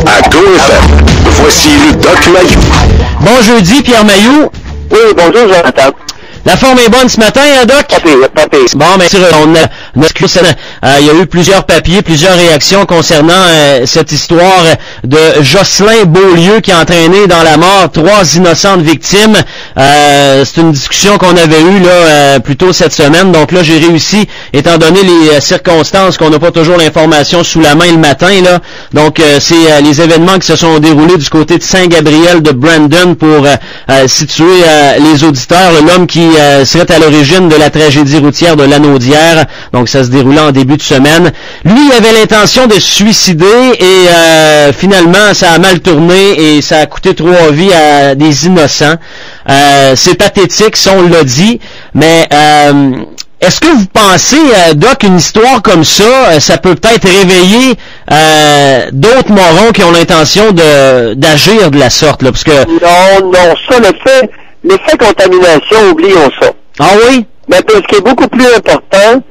À GoFM, voici le Doc Mayou. Bon jeudi, Pierre Mayou. Oui, bonjour, Jonathan. La forme est bonne ce matin, hein, Doc? Pas pire. Bon, mais il y a eu plusieurs papiers, plusieurs réactions concernant cette histoire de Jocelyn Beaulieu qui a entraîné dans la mort 3 innocentes victimes. C'est une discussion qu'on avait eue là plus tôt cette semaine. Donc là, j'ai réussi, étant donné les circonstances qu'on n'a pas toujours l'information sous la main le matin, là. Donc c'est les événements qui se sont déroulés du côté de Saint-Gabriel de Brandon pour situer les auditeurs. L'homme qui serait à l'origine de la tragédie routière de Lanaudière. Donc ça se déroulait en début de semaine. Lui, il avait l'intention de se suicider et finalement, ça a mal tourné et ça a coûté 3 vies à des innocents. C'est pathétique, ça on l'a dit, mais est-ce que vous pensez, Doc, une histoire comme ça, ça peut peut-être réveiller d'autres morons qui ont l'intention d'agir de la sorte, là, parce que... Non, ça, l'effet contamination, oublions ça. Ah oui? Mais ce qui est beaucoup plus important,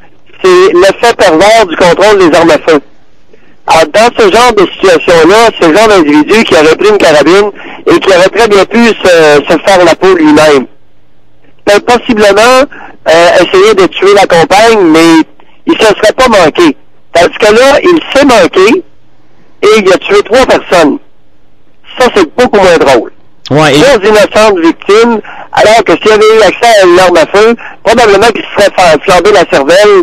c'est l'effet pervers du contrôle des armes à feu. Alors, dans ce genre de situation-là, ce genre d'individu qui aurait pris une carabine et qui aurait très bien pu se faire la peau lui-même, peut possiblement essayer de tuer la compagne, mais il ne se serait pas manqué. Tandis que là, il s'est manqué et il a tué 3 personnes. Ça, c'est beaucoup moins drôle. Ouais, 3 innocentes victimes, alors que s'il avait eu accès à une arme à feu, probablement qu'il se serait flambé la cervelle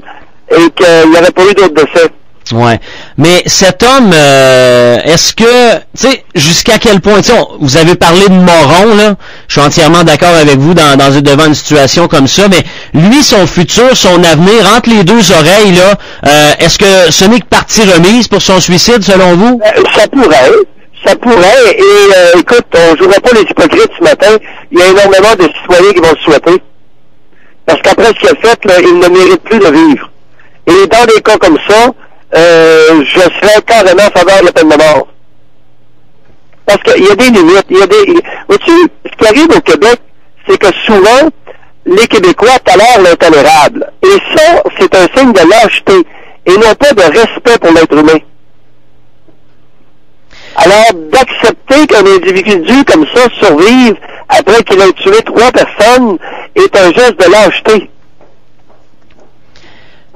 et qu'il n'y aurait pas eu d'autres décès. Ouais. Mais cet homme, est-ce que, tu sais, jusqu'à quel point, tu sais, vous avez parlé de moron, là, je suis entièrement d'accord avec vous devant une situation comme ça, mais lui, son futur, son avenir, entre les deux oreilles, là, est-ce que ce n'est que partie remise pour son suicide, selon vous? Ça pourrait, et écoute, on jouerait pas les hypocrites ce matin, il y a énormément de citoyens qui vont le souhaiter. Parce qu'après ce qu'il a fait, là, il ne mérite plus de vivre. Et dans des cas comme ça, je serais carrément en faveur de la peine de mort. Parce qu'il y a des limites, vois-tu, ce qui arrive au Québec, c'est que souvent, les Québécois tolèrent l'intolérable. Et ça, c'est un signe de lâcheté, et non pas de respect pour l'être humain. Alors, d'accepter qu'un individu comme ça survive après qu'il ait tué 3 personnes est un geste de lâcheté.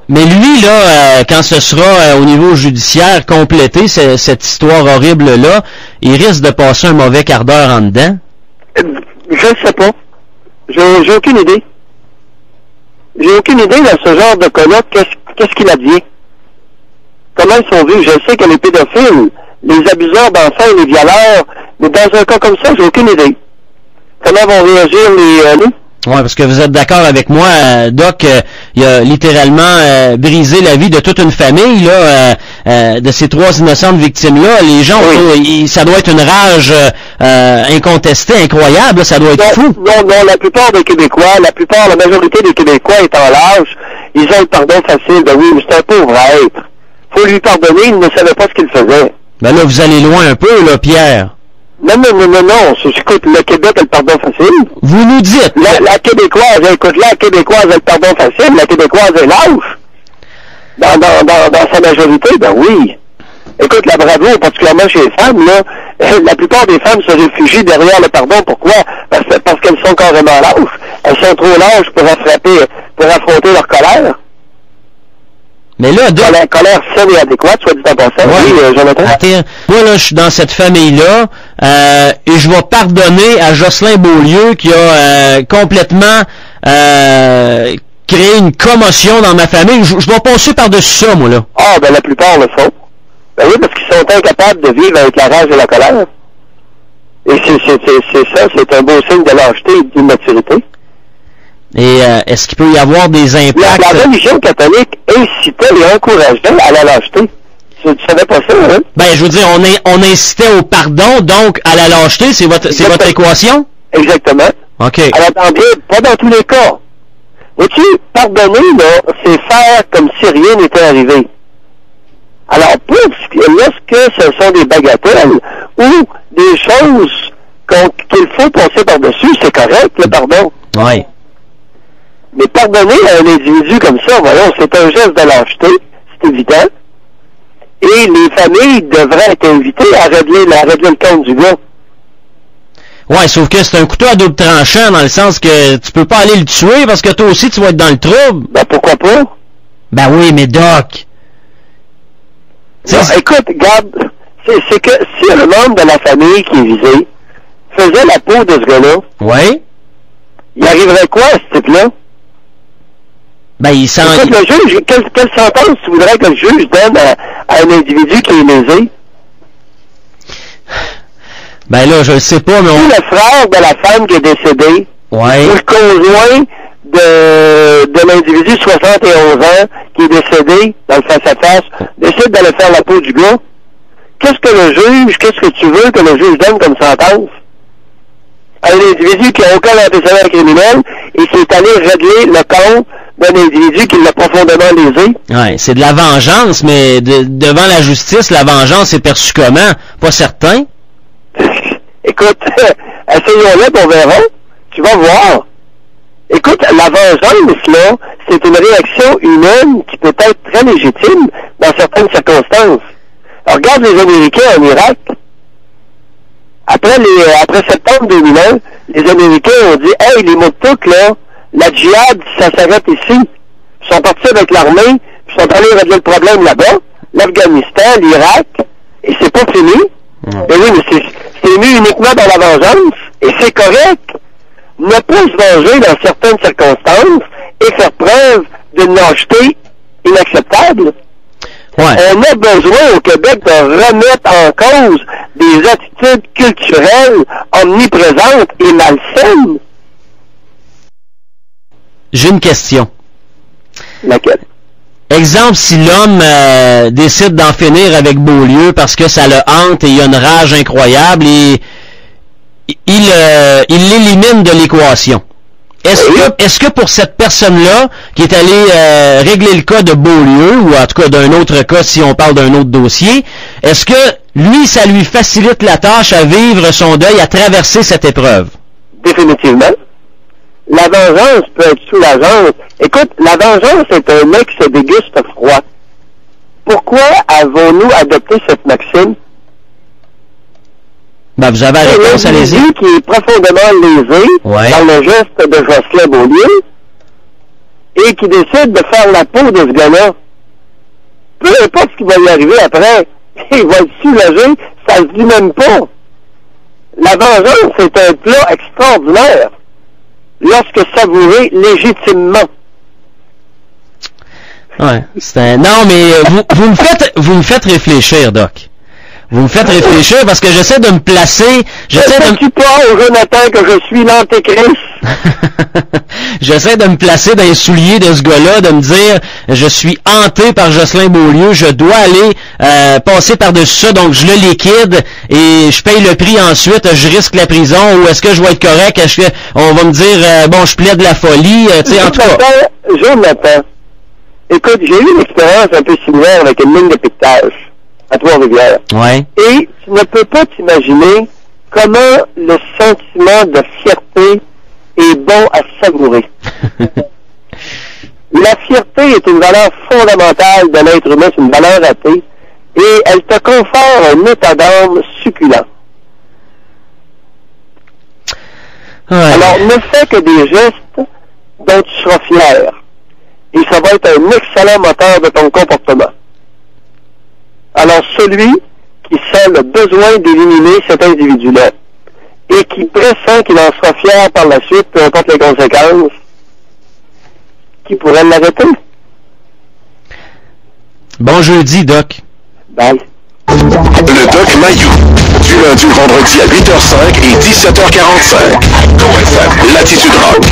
Mais lui, là, quand ce sera au niveau judiciaire complété, cette histoire horrible-là, il risque de passer un mauvais quart d'heure en dedans? Je ne sais pas. J'ai aucune idée. J'ai aucune idée dans ce genre de cas-là, qu'est-ce qu'il advient. Comment ils sont vus? Je sais que les pédophiles, les abuseurs d'enfants et les violeurs, mais dans un cas comme ça, j'ai aucune idée. Comment vont réagir les... Oui, parce que vous êtes d'accord avec moi, Doc, il a littéralement brisé la vie de toute une famille, là, de ces 3 innocentes victimes-là. Les gens, oui. Ça doit être une rage incontestée, incroyable, là, ça doit être fou. Non, la plupart des Québécois, la majorité des Québécois étant l'âge, ils ont le pardon facile. Ben oui, mais c'est un pauvre être. Faut lui pardonner, il ne savait pas ce qu'il faisait. Ben là, vous allez loin un peu, là, Pierre. Non. Écoute, le Québec a le pardon facile. Vous nous dites. La Québécoise, la Québécoise a le pardon facile, la Québécoise est lâche. Dans sa majorité, ben oui. Écoute, la bravoure, particulièrement chez les femmes, là, la plupart des femmes se réfugient derrière le pardon. Pourquoi? Parce qu'elles sont carrément lâches. Elles sont trop lâches pour affronter leur colère. Mais là, la colère saine et adéquate, soit dit en passant. Ouais. Oui, Jonathan. Moi, là, je suis dans cette famille-là, et je vais pardonner à Jocelyn Beaulieu qui a complètement créé une commotion dans ma famille. Je vais passer par-dessus ça, moi, là. Ah, ben la plupart le font. Ben oui, parce qu'ils sont incapables de vivre avec la rage et la colère. Et c'est ça, c'est un beau signe de lâcheté et d'immaturité. Et est-ce qu'il peut y avoir des impacts? La religion catholique incitait et encourageait à la lâcheté. Tu savais pas ça, hein? Ben, je veux dire, on incitait au pardon, donc à la lâcheté, c'est votre équation? Exactement. OK. Alors, pas dans tous les cas. Vois-tu, pardonner, là, c'est faire comme si rien n'était arrivé. Alors, lorsque ce sont des bagatelles ou des choses qu'il faut passer par-dessus, c'est correct, le pardon. Oui. Mais pardonner à un individu comme ça, voyons, c'est un geste de lâcheté, c'est évident. Et les familles devraient être invitées à régler le compte du gars. Ouais, sauf que c'est un couteau à double tranchant dans le sens que tu peux pas aller le tuer parce que toi aussi tu vas être dans le trouble. Ben pourquoi pas? Ben oui, mais Doc. Non, écoute, regarde, c'est que si le membre de la famille qui est visé faisait la peau de ce gars-là, ouais. Il arriverait quoi à ce type-là? Ben il sent. Écoute, le juge, quelle sentence tu voudrais que le juge donne à un individu qui est lésé? Ben là, je le sais pas, mais Si le frère de la femme qui est décédée, ouais. ou le conjoint de l'individu 71 ans qui est décédé dans le face-à-face, décide d'aller faire la peau du gars, qu'est-ce que tu veux que le juge donne comme sentence? À un individu qui n'a aucun antécédent criminel et qui est allé régler le compte d'un individu qui l'a profondément lésé. Ouais, c'est de la vengeance, mais devant la justice, la vengeance est perçue comment? Pas certain. Écoute, essayons-le, on verra. Tu vas voir. Écoute, la vengeance, là, c'est une réaction humaine qui peut être très légitime dans certaines circonstances. Alors, regarde les Américains en Irak. Après septembre 2001, les Américains ont dit, hey, les Mouktouks, là, la djihad, ça s'arrête ici. Ils sont partis avec l'armée, puis ils sont allés régler le problème là-bas, l'Afghanistan, l'Irak, et c'est pas fini. Mais oui, mais c'est mis uniquement dans la vengeance, et c'est correct. Ne pas se venger dans certaines circonstances et faire preuve d'une lâcheté inacceptable. Ouais. On a besoin au Québec de remettre en cause des attitudes culturelles omniprésentes et malsaines. J'ai une question. Laquelle? Exemple, si l'homme décide d'en finir avec Beaulieu parce que ça le hante et il a une rage incroyable et il l'élimine de l'équation. Est-ce que pour cette personne-là, qui est allée régler le cas de Beaulieu, ou en tout cas d'un autre cas si on parle d'un autre dossier, est-ce que lui, ça lui facilite la tâche à vivre son deuil, à traverser cette épreuve? Définitivement. La vengeance peut être soulageante. Écoute, la vengeance est un mec qui se déguste froid. Pourquoi avons-nous adopté cette maxime? Ben, vous avez la réponse, allez-y. L'individu qui est profondément lésé dans le geste de Jocelyn Beaulieu et qui décide de faire la peau de ce gars-là. Peu importe ce qui va lui arriver après, il va être soulagé, ça se dit même pas. La vengeance est un plat extraordinaire lorsque savouré légitimement. Ouais, non, mais vous me faites réfléchir, Doc. Vous me faites réfléchir parce que j'essaie de me placer. Ne dis pas au Jonathan que je suis l'antéchrist. J'essaie de me placer dans les souliers de ce gars-là, de me dire, je suis hanté par Jocelyn Beaulieu, je dois aller passer par-dessus ça, donc je le liquide et je paye le prix ensuite, je risque la prison ou est-ce que je vais être correct, est-ce que on va me dire, bon, je plaide la folie, tu sais, en tout cas. Jonathan, écoute, j'ai eu une expérience un peu similaire avec une ligne de piquetage à Trois-Rivières. Ouais. Et tu ne peux pas t'imaginer comment le sentiment de fierté est bon à savourer. La fierté est une valeur fondamentale de l'être humain, c'est une valeur athée, et elle te confère un état d'âme succulent. Ouais. Alors, ne fais que des gestes dont tu seras fier, et ça va être un excellent moteur de ton comportement. Alors, celui qui sent le besoin d'éliminer cet individu-là et qui pressent qu'il en sera fier par la suite, peu importe les conséquences, qui pourrait l'arrêter? Bon jeudi, Doc. Bye. Le Doc Mayou, du lundi au vendredi à 8h05 et 17h45. Latitude Rock.